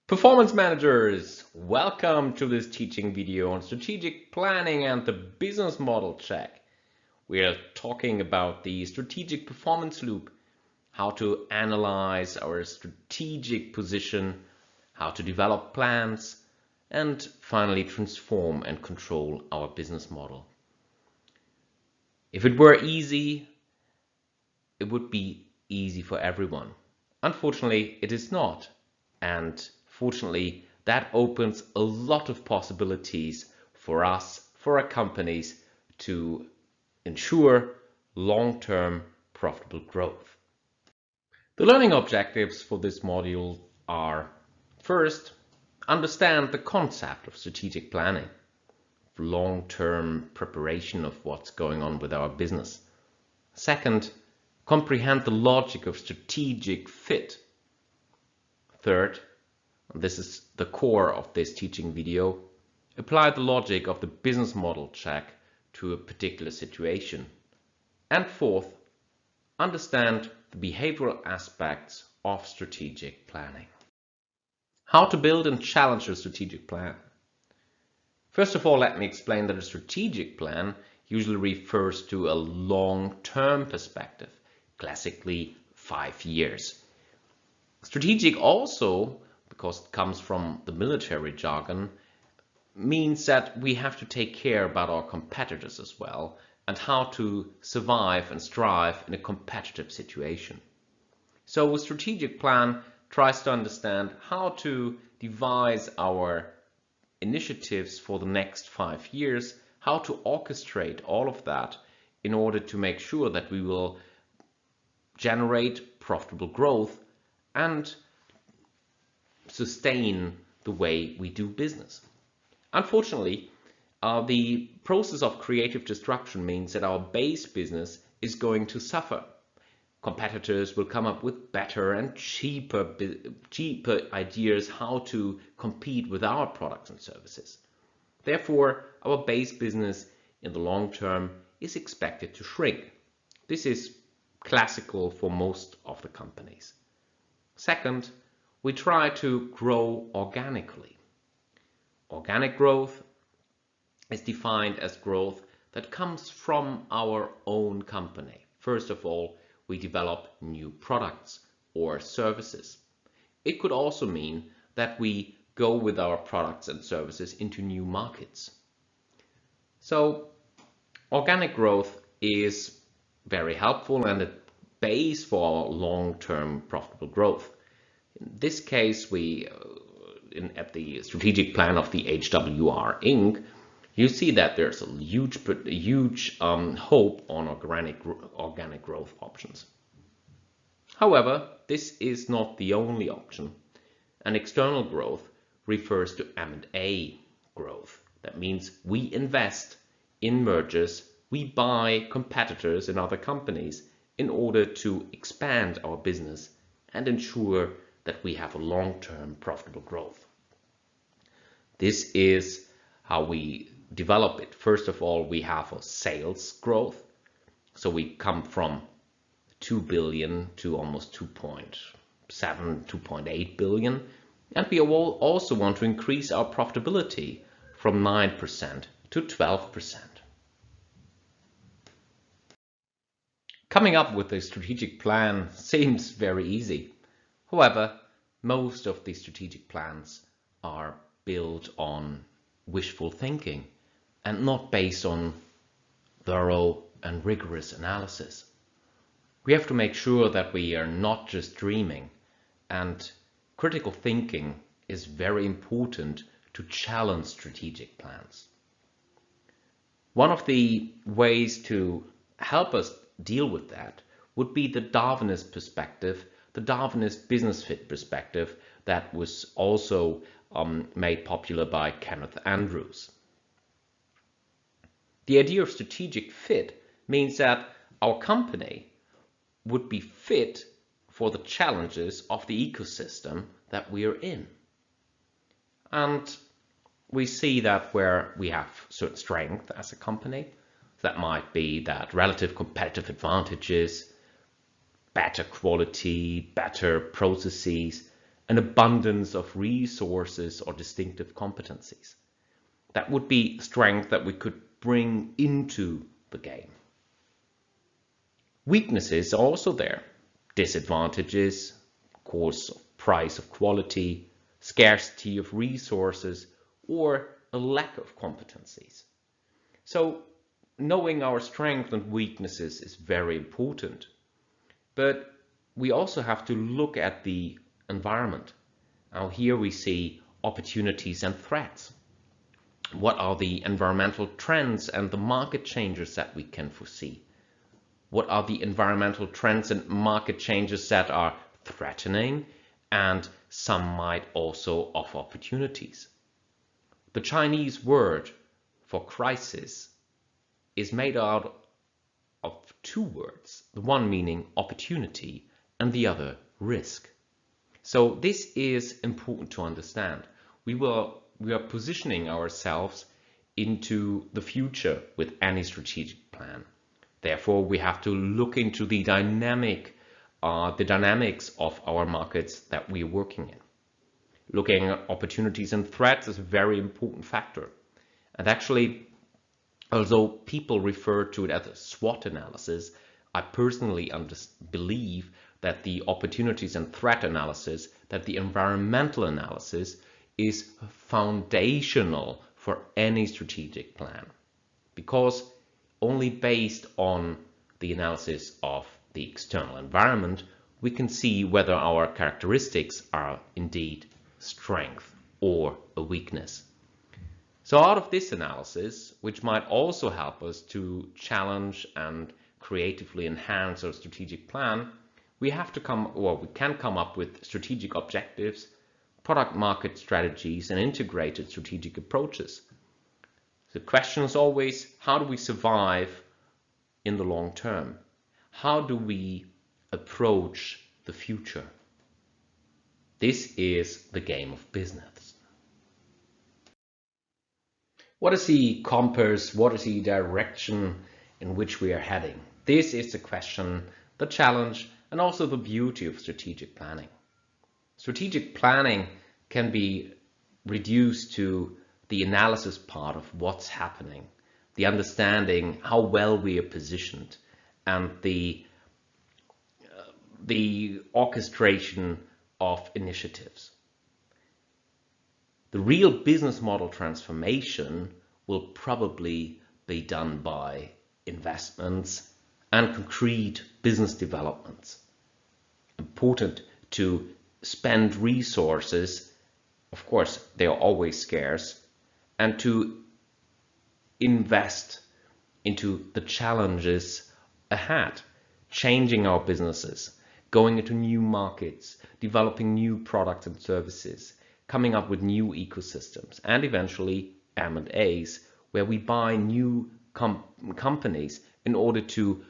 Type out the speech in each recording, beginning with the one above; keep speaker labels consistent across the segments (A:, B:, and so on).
A: Performance managers, welcome to this teaching video on strategic planning and the business model check. We are talking about the strategic performance loop, how to analyze our strategic position, how to develop plans, and finally transform and control our business model. If it were easy, it would be easy for everyone. Unfortunately, it is not. And fortunately, that opens a lot of possibilities for us, for our companies, to ensure long-term profitable growth. The learning objectives for this module are: first, understand the concept of strategic planning, long-term preparation of what's going on with our business. Second, comprehend the logic of strategic fit. Third, and this is the core of this teaching video, apply the logic of the business model check to a particular situation. And fourth, understand the behavioral aspects of strategic planning. How to build and challenge a strategic plan. First of all, let me explain that a strategic plan usually refers to a long-term perspective, classically 5 years. Strategic also, because it comes from the military jargon, means that we have to take care about our competitors as well and how to survive and strive in a competitive situation. So a strategic plan tries to understand how to devise our initiatives for the next 5 years, how to orchestrate all of that in order to make sure that we will generate profitable growth and sustain the way we do business. Unfortunately, the process of creative destruction means that our base business is going to suffer. Competitors will come up with better and cheaper ideas how to compete with our products and services. Therefore, our base business in the long term is expected to shrink. This is classical for most of the companies. Second, we try to grow organically. Organic growth is defined as growth that comes from our own company. First of all, we develop new products or services. It could also mean that we go with our products and services into new markets. So, organic growth is very helpful and a base for long-term profitable growth. In this case, at the strategic plan of the HWR Inc., you see that there's a huge hope on organic growth options. However, this is not the only option. And external growth refers to M&A growth. That means we invest in mergers, we buy competitors in other companies in order to expand our business and ensure that we have a long-term profitable growth. This is how we develop it. First of all, we have a sales growth. So we come from 2 billion to almost 2.7, 2.8 billion. And we also want to increase our profitability from 9% to 12%. Coming up with a strategic plan seems very easy. However, most of these strategic plans are built on wishful thinking and not based on thorough and rigorous analysis. We have to make sure that we are not just dreaming, and critical thinking is very important to challenge strategic plans. One of the ways to help us deal with that would be the Darwinist perspective, the Darwinist business fit perspective that was also made popular by Kenneth Andrews. The idea of strategic fit means that our company would be fit for the challenges of the ecosystem that we are in. And we see that where we have certain strength as a company, that might be that relative competitive advantages, better quality, better processes, an abundance of resources or distinctive competencies. That would be strength that we could bring into the game. Weaknesses are also there. Disadvantages, of course, of price of quality, scarcity of resources, or a lack of competencies. So knowing our strengths and weaknesses is very important. But we also have to look at the environment. Now here we see opportunities and threats. What are the environmental trends and the market changes that we can foresee? What are the environmental trends and market changes that are threatening, and some might also offer opportunities? The Chinese word for crisis is made out of two words, the one meaning opportunity and the other risk. So this is important to understand. We are positioning ourselves into the future with any strategic plan. Therefore, we have to look into the dynamics of our markets that we're working in. Looking at opportunities and threats is a very important factor. And actually, although people refer to it as a SWOT analysis, I personally believe that the opportunities and threat analysis, that the environmental analysis is foundational for any strategic plan. Because only based on the analysis of the external environment, we can see whether our characteristics are indeed strength or a weakness. So out of this analysis, which might also help us to challenge and creatively enhance our strategic plan, we can come up with strategic objectives, product market strategies, and integrated strategic approaches. The question is always, how do we survive in the long term? How do we approach the future? This is the game of business. What is the compass? What is the direction in which we are heading? This is the question, the challenge, and also the beauty of strategic planning. Strategic planning can be reduced to the analysis part of what's happening, the understanding how well we are positioned, and the orchestration of initiatives. The real business model transformation will probably be done by investments and concrete business developments. Important to spend resources, of course, they are always scarce, and to invest into the challenges ahead, changing our businesses, going into new markets, developing new products and services, coming up with new ecosystems, and eventually M&As, where we buy new companies in order to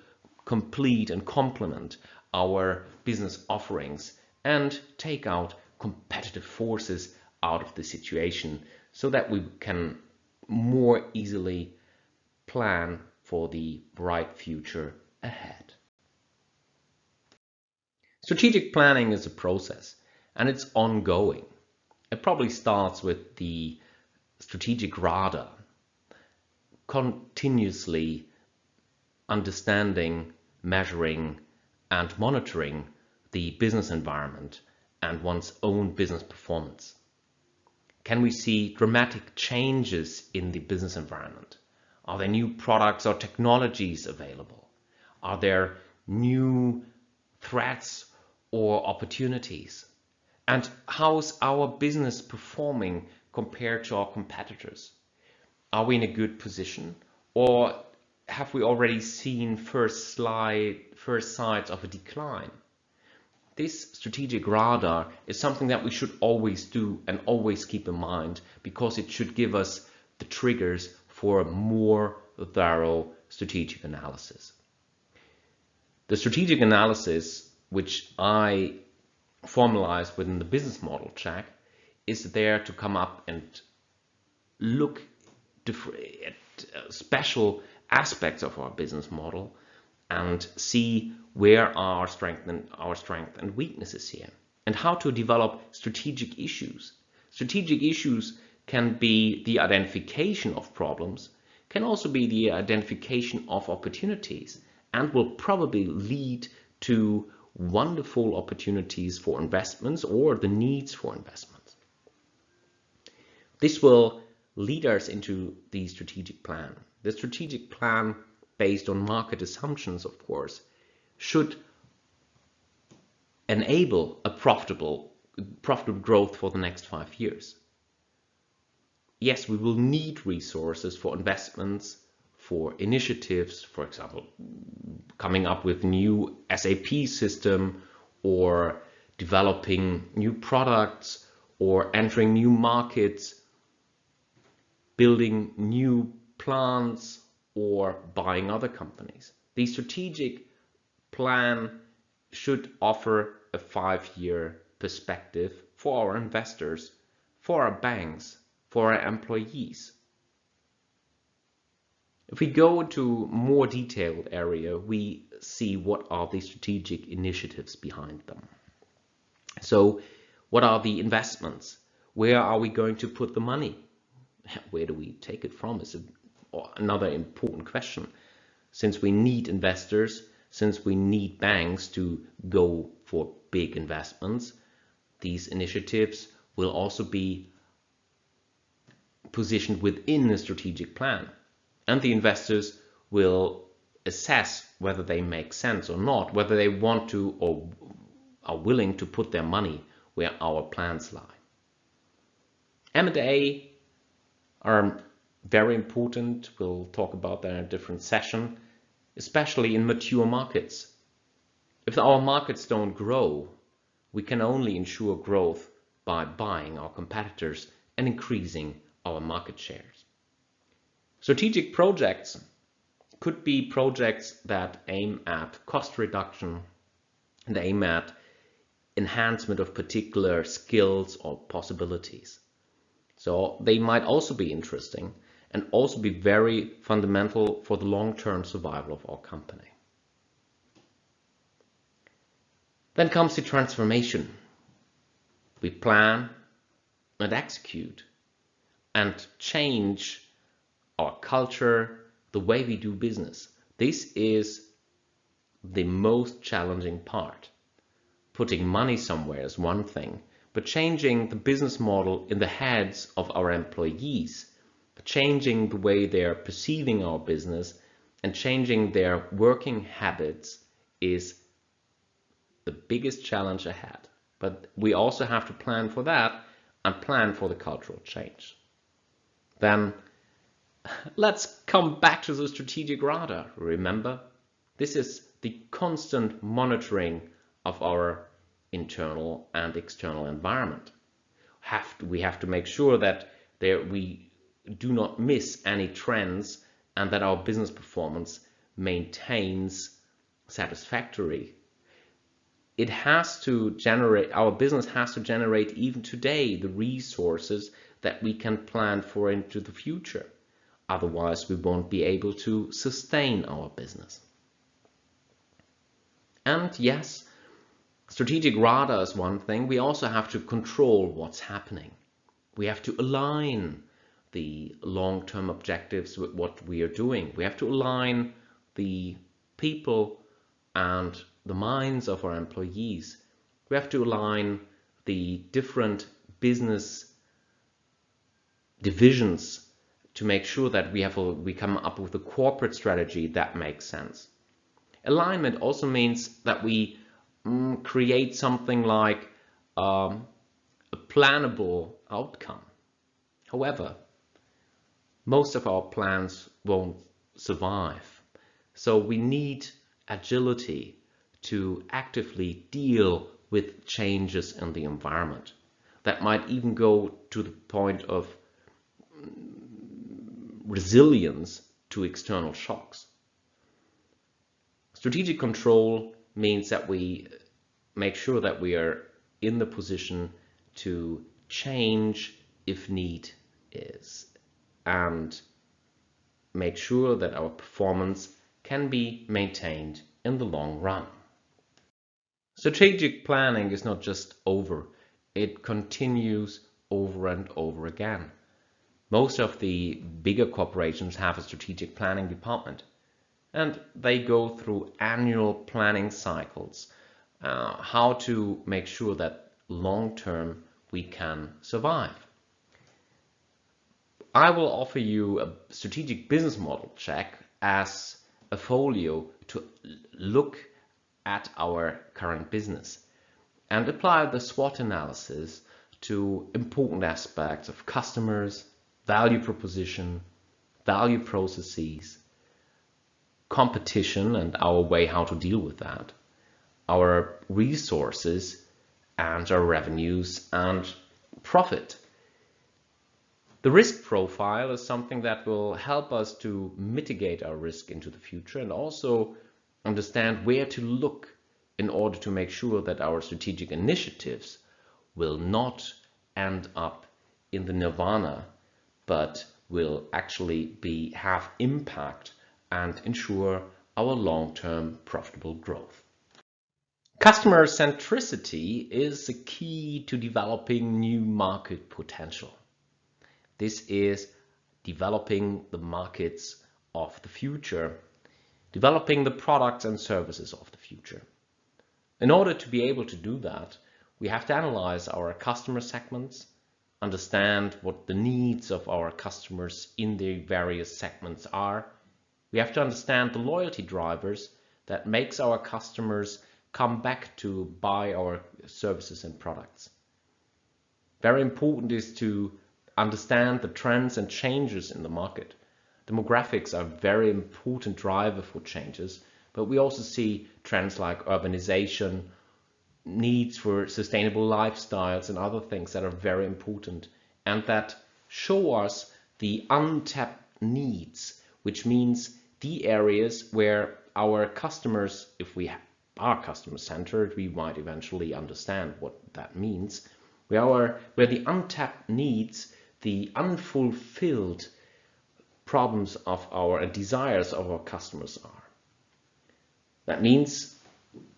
A: complete and complement our business offerings and take out competitive forces out of the situation so that we can more easily plan for the bright future ahead. Strategic planning is a process and it's ongoing. It probably starts with the strategic radar, continuously understanding, measuring, and monitoring the business environment and one's own business performance. Can we see dramatic changes in the business environment? Are there new products or technologies available? Are there new threats or opportunities? And how's our business performing compared to our competitors? Are we in a good position, or have we already seen first signs of a decline? This strategic radar is something that we should always do and always keep in mind, because it should give us the triggers for a more thorough strategic analysis. The strategic analysis, which I formalized within the business model check, is there to come up and look at special aspects of our business model and see where our strength and weaknesses here. and how to develop strategic issues. Strategic issues can be the identification of problems, can also be the identification of opportunities, and will probably lead to wonderful opportunities for investments or the needs for investments. This will lead us into the strategic plan. The strategic plan, based on market assumptions, of course, should enable a profitable growth for the next 5 years. Yes, we will need resources for investments, for initiatives, for example, coming up with new SAP system or developing new products or entering new markets, building new plants or buying other companies. The strategic plan should offer a 5-year perspective for our investors, for our banks, for our employees. If we go into more detailed area, we see what are the strategic initiatives behind them. So what are the investments? Where are we going to put the money? Where do we take it from is another important question. Since we need investors, since we need banks to go for big investments, these initiatives will also be positioned within the strategic plan. And the investors will assess whether they make sense or not, whether they want to or are willing to put their money where our plans lie. M&A are very important. We'll talk about that in a different session, especially in mature markets. If our markets don't grow, we can only ensure growth by buying our competitors and increasing our market shares. Strategic projects could be projects that aim at cost reduction and aim at enhancement of particular skills or possibilities. So they might also be interesting and also be very fundamental for the long-term survival of our company. Then comes the transformation. We plan and execute and change our culture, the way we do business. This is the most challenging part. Putting money somewhere is one thing, but changing the business model in the heads of our employees, changing the way they're perceiving our business and changing their working habits is the biggest challenge ahead. But we also have to plan for that and plan for the cultural change. Then let's come back to the strategic radar. Remember, this is the constant monitoring of our internal and external environment. We have to make sure that we do not miss any trends and that our business performance maintains satisfactory. Our business has to generate even today the resources that we can plan for into the future. Otherwise, we won't be able to sustain our business. And yes, strategic radar is one thing. We also have to control what's happening. We have to align the long-term objectives with what we are doing. We have to align the people and the minds of our employees. We have to align the different business divisions to make sure that we come up with a corporate strategy that makes sense. Alignment also means that we create something like a plannable outcome. However, most of our plans won't survive. So we need agility to actively deal with changes in the environment. That might even go to the point of resilience to external shocks. Strategic control means that we make sure that we are in the position to change if need is and make sure that our performance can be maintained in the long run. Strategic planning is not just over, it continues over and over again. Most of the bigger corporations have a strategic planning department, and they go through annual planning cycles, how to make sure that long term we can survive. I will offer you a strategic business model check as a folio to look at our current business and apply the SWOT analysis to important aspects of customers, value proposition, value processes, competition and our way how to deal with that, our resources and our revenues and profit. The risk profile is something that will help us to mitigate our risk into the future and also understand where to look in order to make sure that our strategic initiatives will not end up in the nirvana, but will actually have impact and ensure our long-term profitable growth. Customer centricity is the key to developing new market potential. This is developing the markets of the future, developing the products and services of the future. In order to be able to do that, we have to analyze our customer segments, understand what the needs of our customers in the various segments are. We have to understand the loyalty drivers that makes our customers come back to buy our services and products. Very important is to understand the trends and changes in the market. Demographics are a very important driver for changes, but we also see trends like urbanization, needs for sustainable lifestyles and other things that are very important and that show us the untapped needs, which means the areas where our customers, if we are customer-centered, we might eventually understand what that means, where the untapped needs, the unfulfilled problems of our and desires of our customers are. That means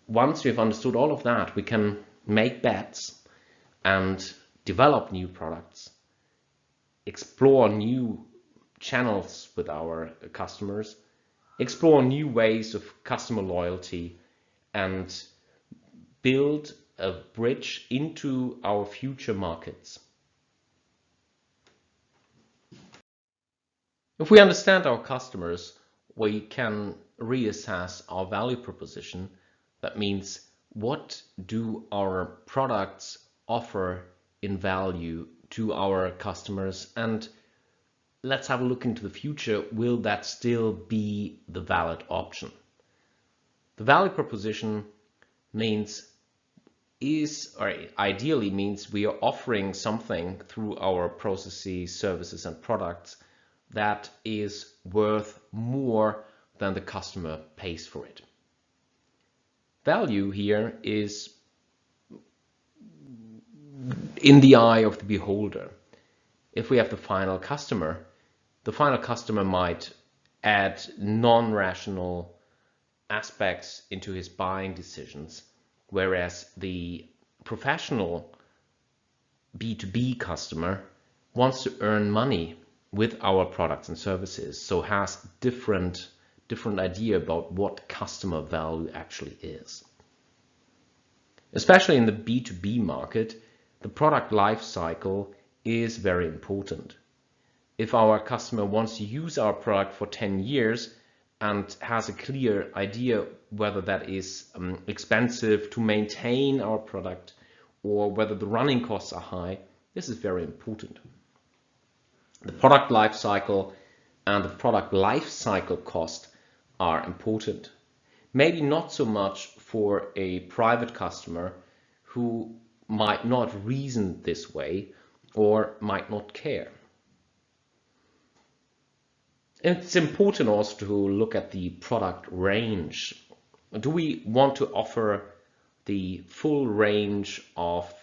A: once we've understood all of that, we can make bets and develop new products, explore new channels with our customers, explore new ways of customer loyalty, and build a bridge into our future markets. If we understand our customers, we can reassess our value proposition. That means, what do our products offer in value to our customers? And let's have a look into the future. Will that still be the valid option? The value proposition ideally means we are offering something through our processes, services, and products that is worth more than the customer pays for it. Value here is in the eye of the beholder. If we have the final customer might add non-rational aspects into his buying decisions, whereas the professional B2B customer wants to earn money with our products and services, so has different idea about what customer value actually is. Especially in the B2B market, the product life cycle is very important. If our customer wants to use our product for 10 years and has a clear idea whether that is expensive to maintain our product or whether the running costs are high, this is very important. The product life cycle and the product life cycle cost are important. Maybe not so much for a private customer who might not reason this way or might not care. It's important also to look at the product range. Do we want to offer the full range of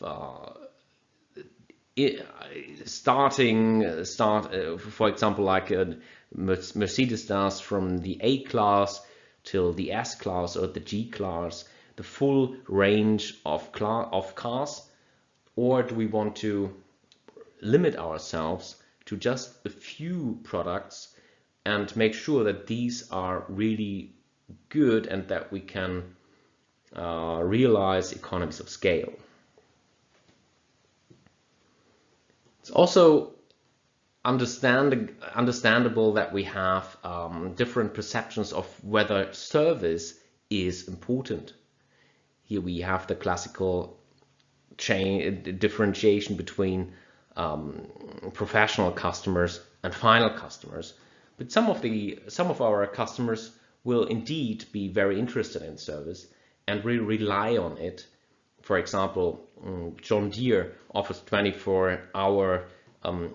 A: for example, like Mercedes does, from the A class till the S class or the G class? the full range of cars, or do we want to limit ourselves to just a few products and make sure that these are really good and that we can realize economies of scale? It's also understandable that we have different perceptions of whether service is important. Here we have the classical differentiation between professional customers and final customers. But some of our customers will indeed be very interested in service and will rely on it. For example, John Deere offers 24-hour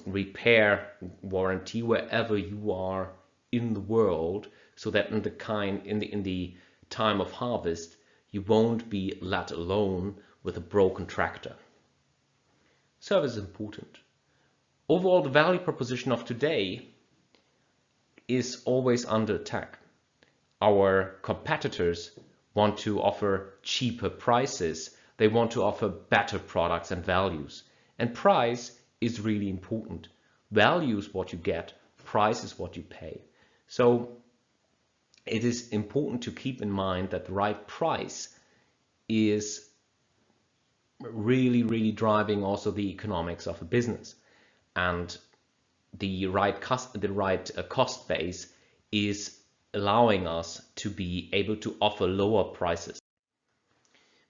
A: repair warranty wherever you are in the world, so that in the time of harvest you won't be let alone with a broken tractor. Service is important. Overall, the value proposition of today is always under attack. Our competitors want to offer cheaper prices. They want to offer better products and values. And price is really important. Value is what you get, price is what you pay. So it is important to keep in mind that the right price is really driving also the economics of a business, and the right cost base is allowing us to be able to offer lower prices.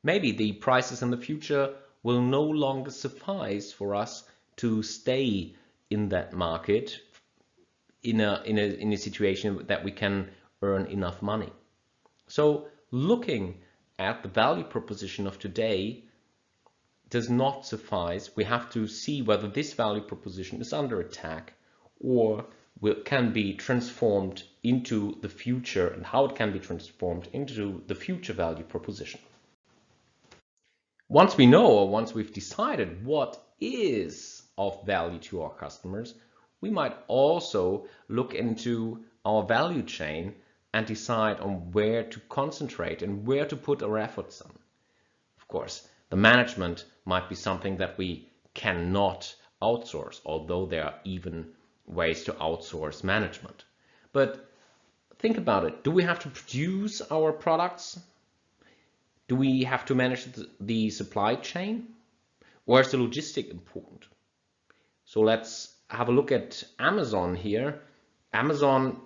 A: Maybe the prices in the future will no longer suffice for us to stay in that market in a situation that we can earn enough money. So looking at the value proposition of today does not suffice. We have to see whether this value proposition is under attack or can be transformed into the future, and how it can be transformed into the future value proposition. Once we know, or once we've decided what is of value to our customers, we might also look into our value chain and decide on where to concentrate and where to put our efforts on. Of course, the management might be something that we cannot outsource, although there are even ways to outsource management. But think about it. Do we have to produce our products? Do we have to manage the supply chain? Or is the logistic important? So let's have a look at Amazon here. Amazon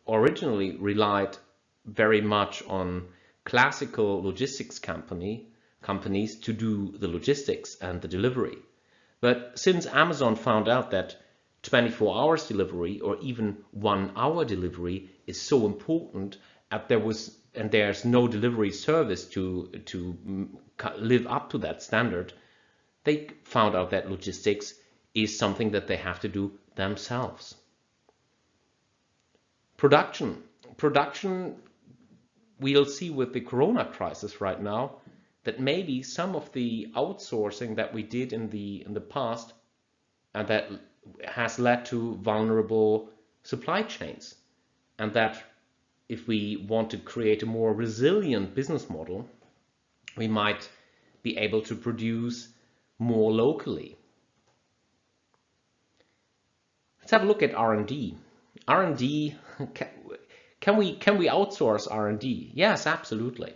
A: originally relied very much on classical logistics companies to do the logistics and the delivery. But since Amazon found out that 24 hours delivery or even 1 hour delivery is so important, and there's no delivery service to live up to that standard, they found out that logistics is something that they have to do themselves. Production, we'll see with the Corona crisis right now that maybe some of the outsourcing that we did in the past and that has led to vulnerable supply chains, and that if we want to create a more resilient business model, we might be able to produce more locally. Let's have a look at R&D. R&D, can we outsource R&D? Yes, absolutely.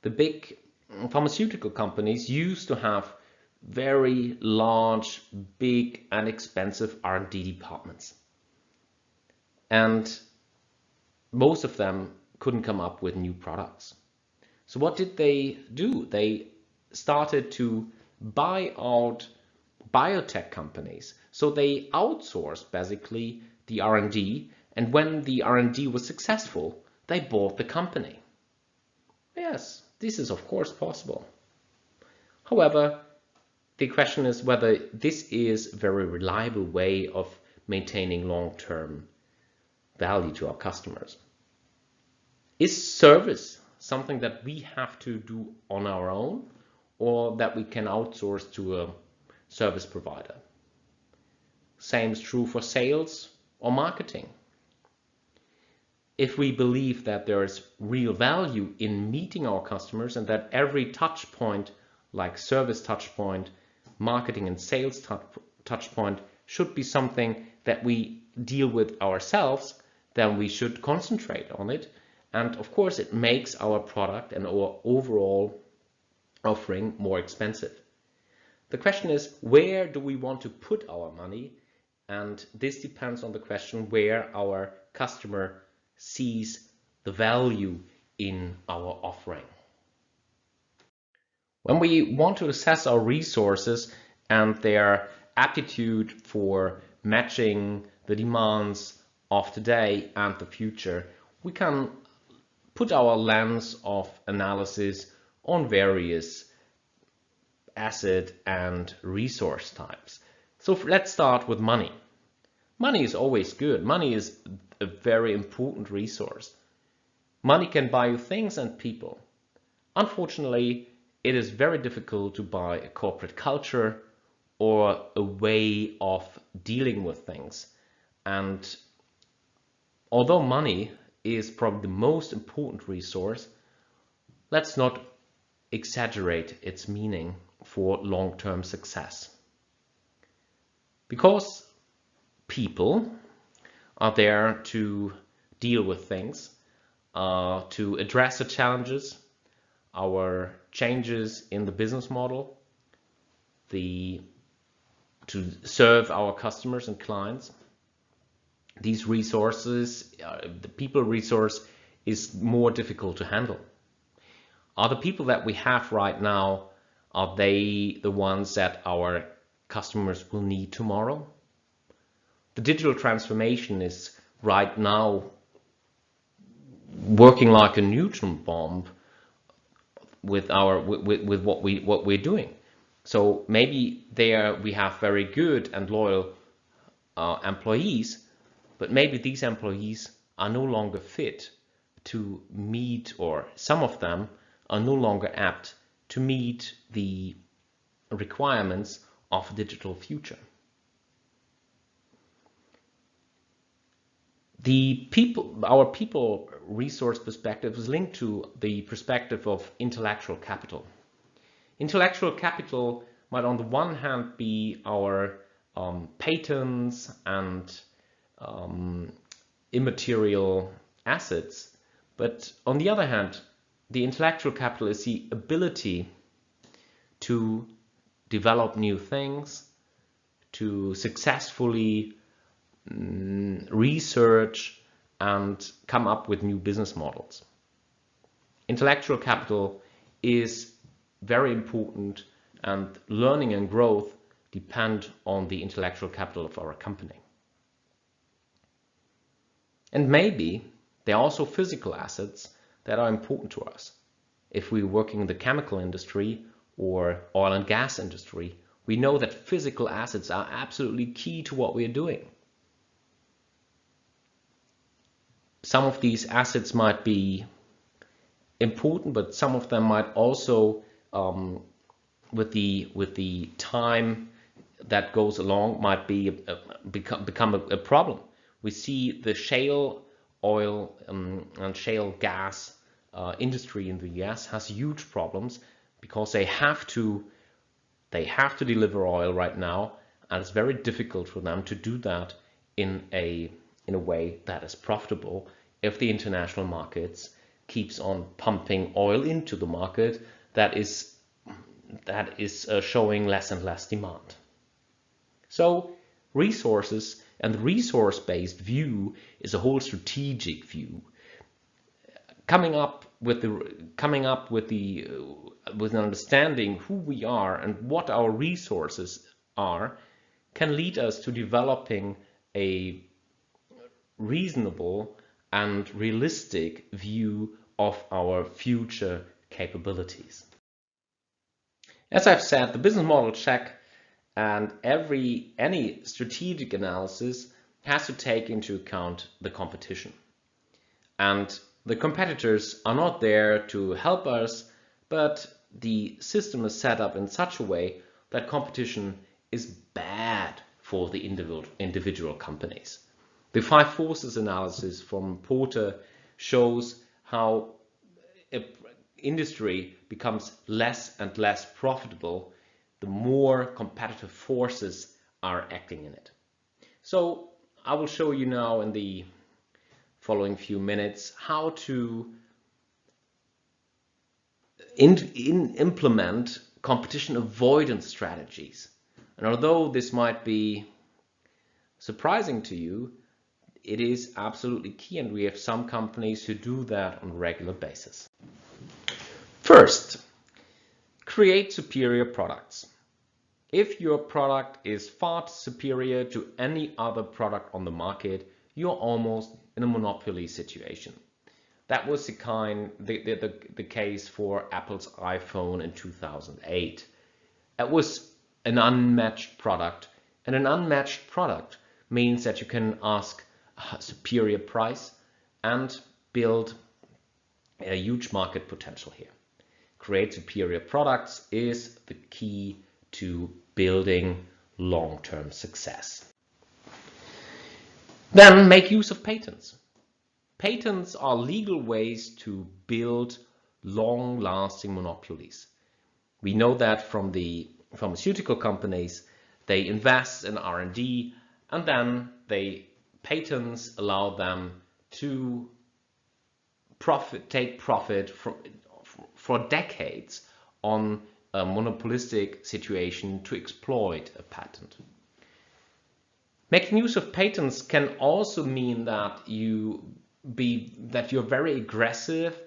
A: The big pharmaceutical companies used to have very large, big and expensive R&D departments. And most of them couldn't come up with new products. So what did they do? They started to buy out biotech companies. So they outsourced basically the R&D, and when the R&D was successful, they bought the company. Yes, this is of course possible. However, the question is whether this is a very reliable way of maintaining long-term value to our customers. Is service something that we have to do on our own, or that we can outsource to a service provider? Same is true for sales or marketing. if we believe that there is real value in meeting our customers and that every touch point, like service touch point, marketing and sales touch point, should be something that we deal with ourselves, then we should concentrate on it. And of course, it makes our product and our overall offering more expensive. The question is, where do we want to put our money? And this depends on the question where our customer sees the value in our offering. When we want to assess our resources and their aptitude for matching the demands of today and the future, we can put our lens of analysis on various asset and resource types. So let's start with money. Money is always good. Money is a very important resource. Money can buy you things and people. Unfortunately, it is very difficult to buy a corporate culture or a way of dealing with things. And although money is probably the most important resource, let's not exaggerate its meaning for long-term success. Because people are there to deal with things, to address the challenges, our changes in the business model, to serve our customers and clients. These resources, the people resource is more difficult to handle. Are the people that we have right now, are they the ones that our customers will need tomorrow? The digital transformation is right now working like a neutron bomb with what we're doing. So maybe there we have very good and loyal employees, but maybe these employees are no longer fit to meet, or some of them are no longer apt to meet the requirements of a digital future. Our people resource perspective is linked to the perspective of intellectual capital. Intellectual capital might on the one hand be our patents and immaterial assets, but on the other hand, the intellectual capital is the ability to develop new things, to successfully research and come up with new business models. Intellectual capital is very important, and learning and growth depend on the intellectual capital of our company. And maybe there are also physical assets that are important to us. If we're working in the chemical industry or oil and gas industry, we know that physical assets are absolutely key to what we're doing. Some of these assets might be important, but some of them might also, with the time that goes along, might become a problem. We see the shale oil and shale gas industry in the US has huge problems because they have to deliver oil right now, and it's very difficult for them to do that in a way that is profitable if the international markets keeps on pumping oil into the market that is showing less and less demand. So resources and the resource-based view is a whole strategic view. Coming up with an understanding who we are and what our resources are can lead us to developing a reasonable and realistic view of our future capabilities. As I've said, the business model check and any strategic analysis has to take into account the competition. And the competitors are not there to help us, but the system is set up in such a way that competition is bad for the individual companies. The five forces analysis from Porter shows how an industry becomes less and less profitable the more competitive forces are acting in it. So I will show you now in the following few minutes how to implement competition avoidance strategies. And although this might be surprising to you, it is absolutely key, and we have some companies who do that on a regular basis. First, create superior products. If your product is far superior to any other product on the market, you're almost in a monopoly situation. That was the case for Apple's iPhone in 2008. It was an unmatched product, and an unmatched product means that you can ask a superior price and build a huge market potential here. Create superior products is the key to building long-term success. Then make use of patents. Patents are legal ways to build long-lasting monopolies. We know that from the pharmaceutical companies. They invest in R&D, and then patents allow them to take profit for decades on a monopolistic situation to exploit a patent. Making use of patents can also mean that you're very aggressive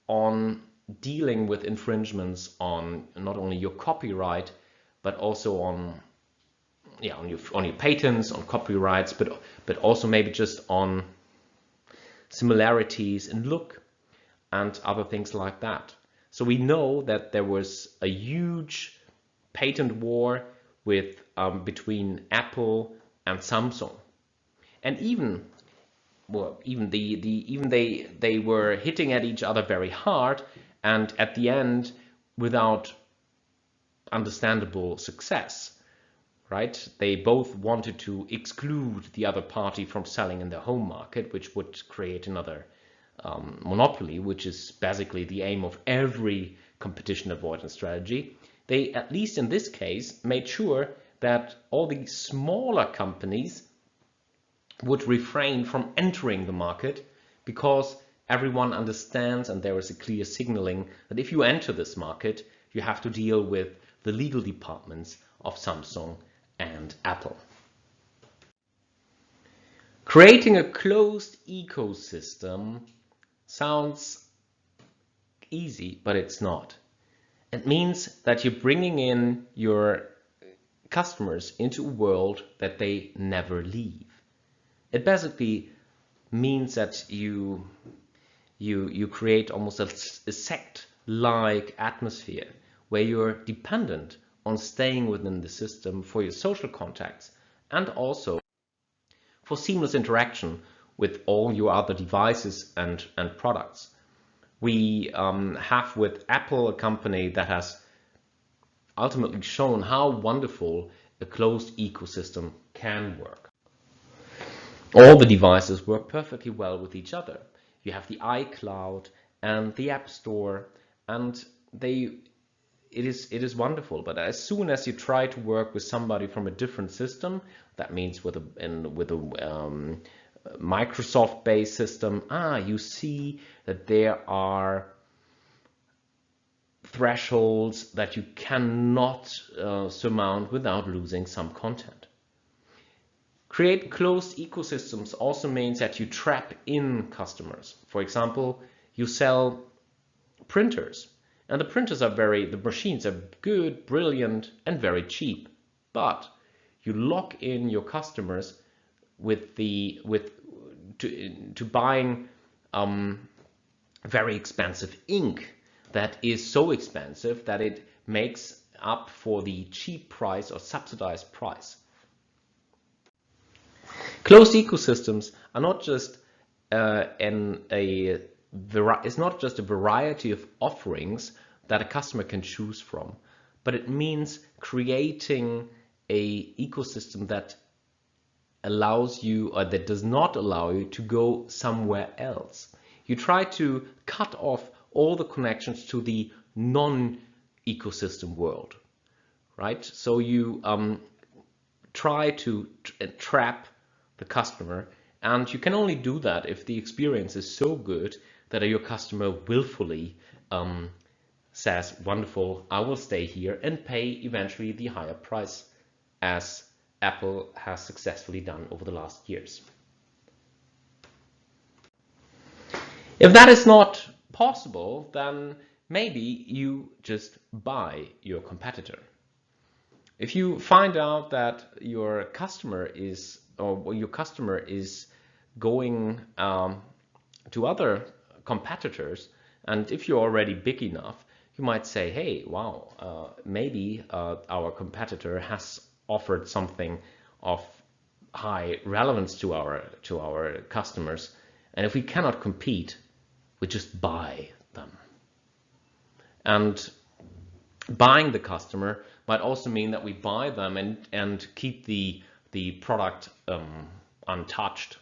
A: on dealing with infringements on not only your copyright but also on your patents, on copyrights, but also maybe just on similarities in look and other things like that. So we know that there was a huge patent war between Apple and Samsung, and they were hitting at each other very hard, and at the end, without understandable success. Right? They both wanted to exclude the other party from selling in their home market, which would create another monopoly, which is basically the aim of every competition avoidance strategy. They, at least in this case, made sure that all the smaller companies would refrain from entering the market, because everyone understands, and there is a clear signaling, that if you enter this market, you have to deal with the legal departments of Samsung and Apple. Creating a closed ecosystem sounds easy, but it's not. It means that you're bringing in your customers into a world that they never leave. It basically means that you create almost a sect-like atmosphere where you're dependent on staying within the system for your social contacts and also for seamless interaction with all your other devices and products. We have with Apple a company that has ultimately shown how wonderful a closed ecosystem can work. All the devices work perfectly well with each other. You have the iCloud and the App Store, and it is wonderful. But as soon as you try to work with somebody from a different system, that means with a Microsoft-based system, you see that there are thresholds that you cannot surmount without losing some content. Create closed ecosystems also means that you trap in customers. For example, you sell printers, and the machines are good, brilliant, and very cheap. But you lock in your customers to buying very expensive ink that is so expensive that it makes up for the cheap price or subsidized price. Closed ecosystems are not just it's not just a variety of offerings that a customer can choose from, but it means creating an ecosystem that allows you, or that does not allow you, to go somewhere else. You try to cut off all the connections to the non-ecosystem world, right? So you try to trap the customer, and you can only do that if the experience is so good that your customer willfully says, wonderful, I will stay here and pay eventually the higher price, as Apple has successfully done over the last years. If that is not possible, then maybe you just buy your competitor. If you find out that your customer is going to other competitors, and if you're already big enough, you might say, hey, wow, maybe our competitor has offered something of high relevance to our customers, and if we cannot compete, we just buy them. And buying the customer might also mean that we buy them and keep the product untouched.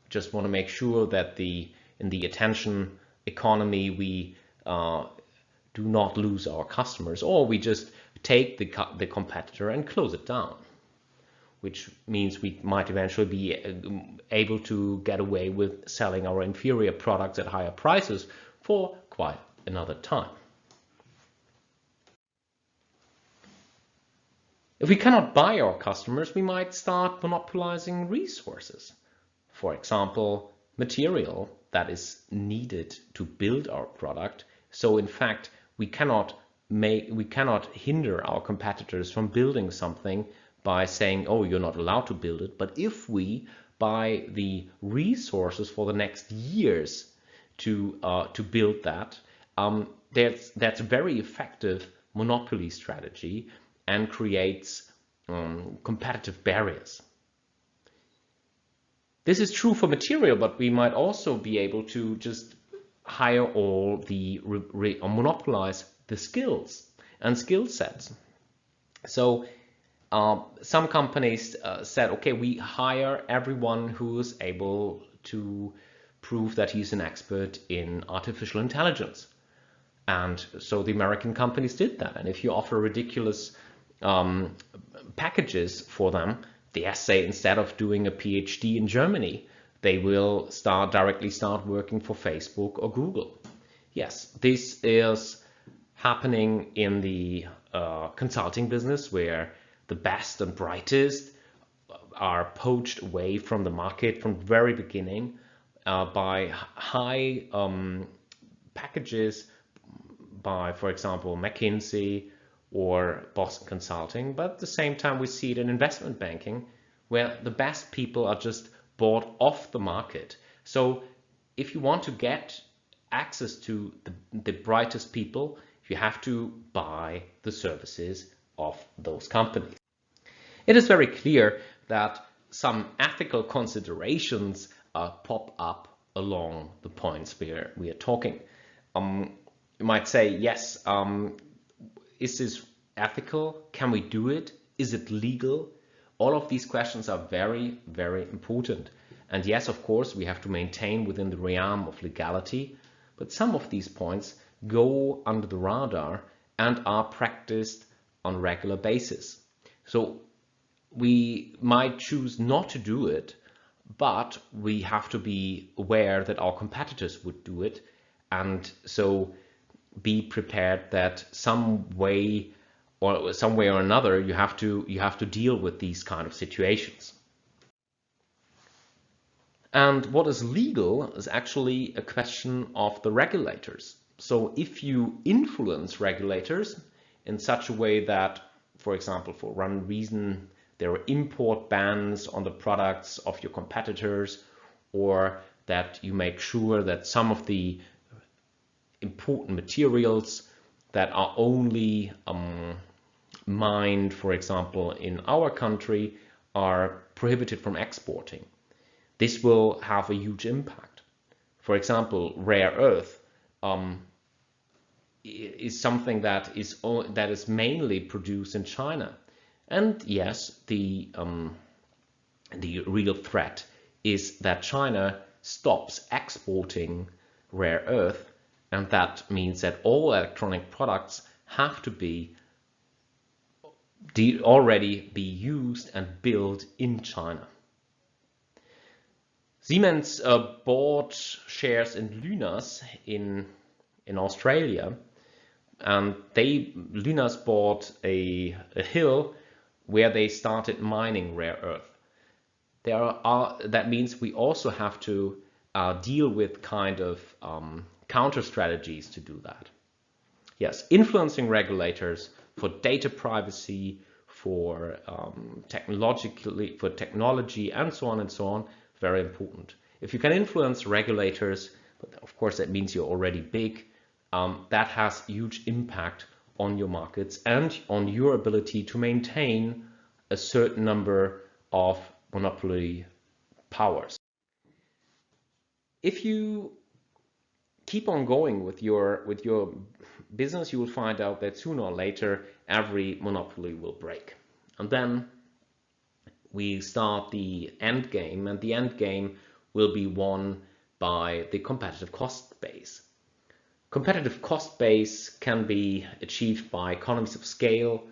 A: Just want to make sure that in the attention economy we do not lose our customers, or we just take the competitor and close it down, which means we might eventually be able to get away with selling our inferior products at higher prices for quite another time. If we cannot buy our customers, we might start monopolizing resources. For example, material that is needed to build our product. So in fact, we cannot hinder our competitors from building something by saying, oh, you're not allowed to build it. But if we buy the resources for the next years to build that, that's a very effective monopoly strategy and creates competitive barriers. This is true for material, but we might also be able to just hire all or monopolize the skills and skill sets. So some companies said, okay, we hire everyone who is able to prove that he's an expert in artificial intelligence. And so the American companies did that. And if you offer ridiculous packages for them, they say instead of doing a PhD in Germany, they will directly start working for Facebook or Google. Yes, this is happening in the consulting business, where the best and brightest are poached away from the market from the very beginning by high packages by, for example, McKinsey or Boston Consulting. But at the same time, we see it in investment banking, where the best people are just bought off the market. So if you want to get access to the brightest people, you have to buy the services of those companies. It is very clear that some ethical considerations pop up along the points where we are talking. You might say, yes, is this ethical? Can we do it? Is it legal? All of these questions are very, very important. And yes, of course, we have to maintain within the realm of legality, but some of these points go under the radar and are practiced on a regular basis. So we might choose not to do it, but we have to be aware that our competitors would do it, and so be prepared that some way or another you have to deal with these kind of situations. And what is legal is actually a question of the regulators. So if you influence regulators in such a way that, for example, for one reason there are import bans on the products of your competitors, or that you make sure that some of the important materials that are only mined, for example, in our country are prohibited from exporting. This will have a huge impact. For example, rare earth is something that is mainly produced in China. And yes, the the real threat is that China stops exporting rare earth, and that means that all electronic products have to be already be used and built in China. Siemens bought shares in Lynas in Australia, and Lynas bought a hill where they started mining rare earth. That means we also have to deal with kind of counter strategies to do that. Yes, influencing regulators for data privacy, for technology, and so on, very important. If you can influence regulators, but of course that means you're already big, that has huge impact on your markets and on your ability to maintain a certain number of monopoly powers. If you keep on going with your business, you will find out that sooner or later every monopoly will break, and then we start the end game, and the end game will be won by the competitive cost base. Competitive cost base can be achieved by economies of scale,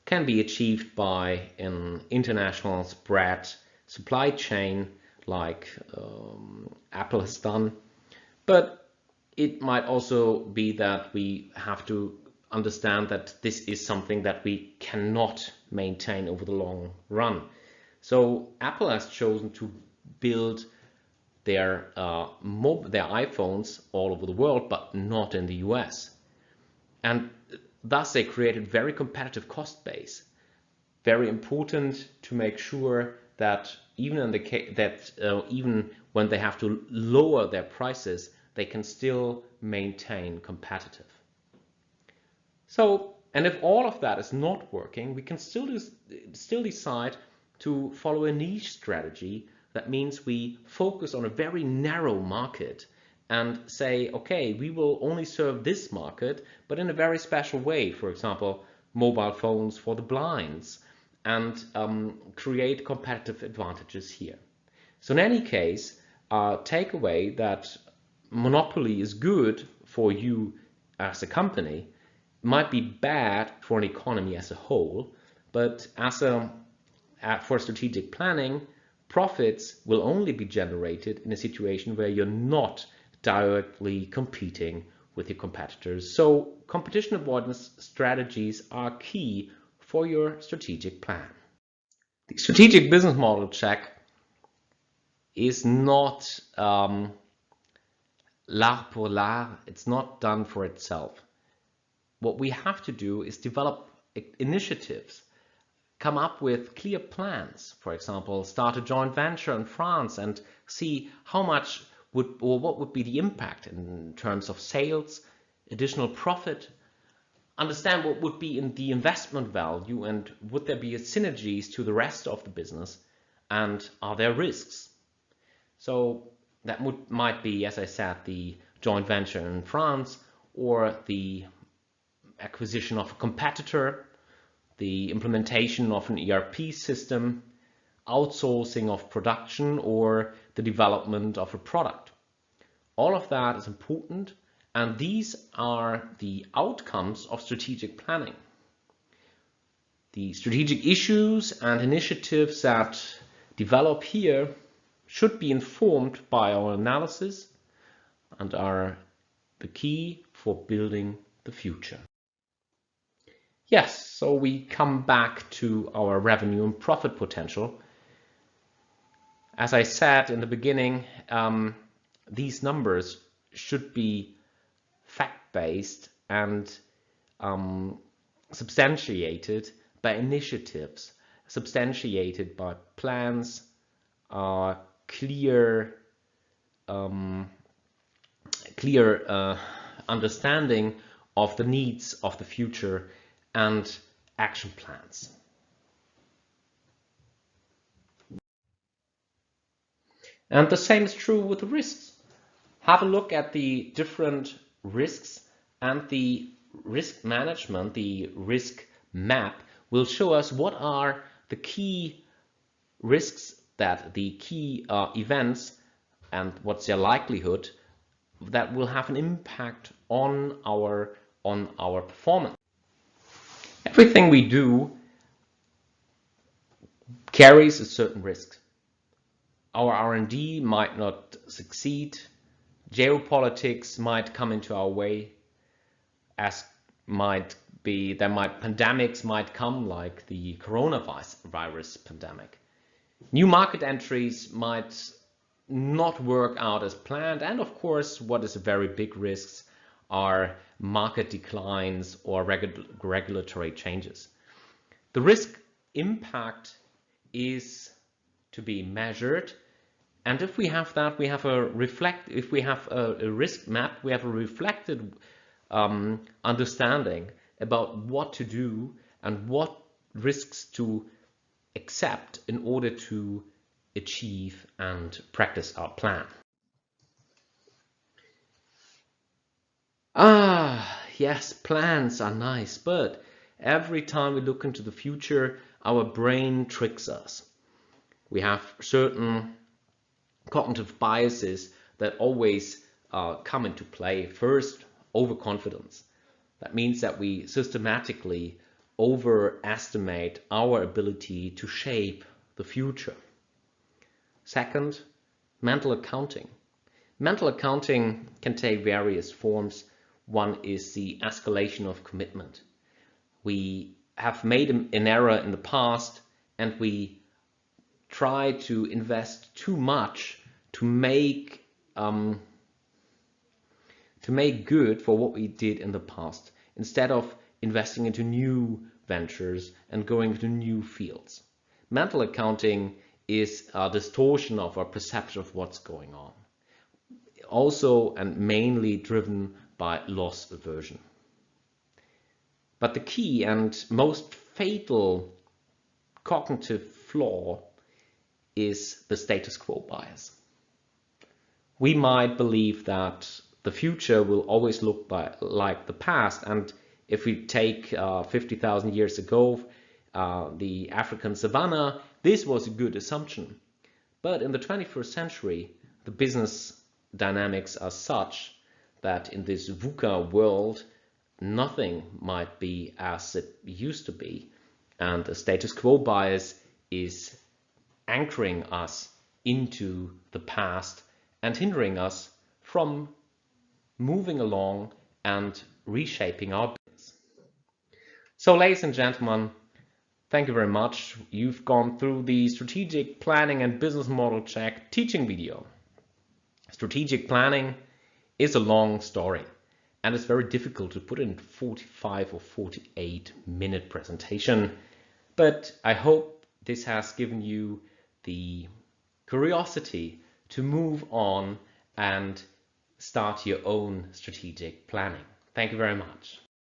A: can be achieved by an international spread supply chain like Apple has done, but it might also be that we have to understand that this is something that we cannot maintain over the long run. So Apple has chosen to build their iPhones all over the world, but not in the US. And thus they created very competitive cost base. Very important to make sure that even in the case that even when they have to lower their prices, they can still maintain competitive. So, and if all of that is not working, we can still decide to follow a niche strategy. That means we focus on a very narrow market and say, okay, we will only serve this market, but in a very special way. For example, mobile phones for the blinds, and create competitive advantages here. So in any case, take away that monopoly is good for you as a company, might be bad for an economy as a whole, but for strategic planning, profits will only be generated in a situation where you're not directly competing with your competitors. So competition avoidance strategies are key for your strategic plan. The strategic business model check is not l'art pour l'art. It's not done for itself. What we have to do is develop initiatives, come up with clear plans. For example, start a joint venture in France and see how much what would be the impact in terms of sales, additional profit, understand what would be in the investment value, and would there be synergies to the rest of the business, and are there risks? So that might be, as I said, the joint venture in France, or the acquisition of a competitor, the implementation of an ERP system, outsourcing of production, or the development of a product. All of that is important, and these are the outcomes of strategic planning. The strategic issues and initiatives that develop here should be informed by our analysis and are the key for building the future. Yes, so we come back to our revenue and profit potential. As I said in the beginning, these numbers should be fact-based and substantiated by initiatives, substantiated by plans, clear understanding of the needs of the future, and action plans. And the same is true with the risks. Have a look at the different risks, and the risk management, the risk map, will show us what are the key risks that the key events and what's their likelihood that will have an impact on our performance. Everything we do carries a certain risk. Our R&D might not succeed. Geopolitics might come into our way, as pandemics might come, like the coronavirus pandemic. New market entries might not work out as planned, and of course, what is a very big risk are market declines or regulatory changes. The risk impact is to be measured, and if we have that, we have a risk map, we have a reflected understanding about what to do and what risks to accept in order to achieve and practice our plan. Yes, plans are nice, but every time we look into the future, our brain tricks us. We have certain cognitive biases that always come into play. First, overconfidence. That means that we systematically overestimate our ability to shape the future. Second, mental accounting. Mental accounting can take various forms. One is the escalation of commitment. We have made an error in the past and we try to invest too much to make good for what we did in the past, instead of investing into new ventures and going into new fields. Mental accounting is a distortion of our perception of what's going on. Also and mainly driven by loss aversion. But the key and most fatal cognitive flaw is the status quo bias. We might believe that the future will always look like the past, and if we take 50,000 years ago, the African savanna, this was a good assumption. But in the 21st century, the business dynamics are such that in this VUCA world, nothing might be as it used to be, and the status quo bias is anchoring us into the past and hindering us from moving along and reshaping our business. So, ladies and gentlemen, thank you very much. You've gone through the strategic planning and business model check teaching video. Strategic planning is a long story, and it's very difficult to put in 45 or 48-minute presentation. But I hope this has given you the curiosity to move on and start your own strategic planning. Thank you very much.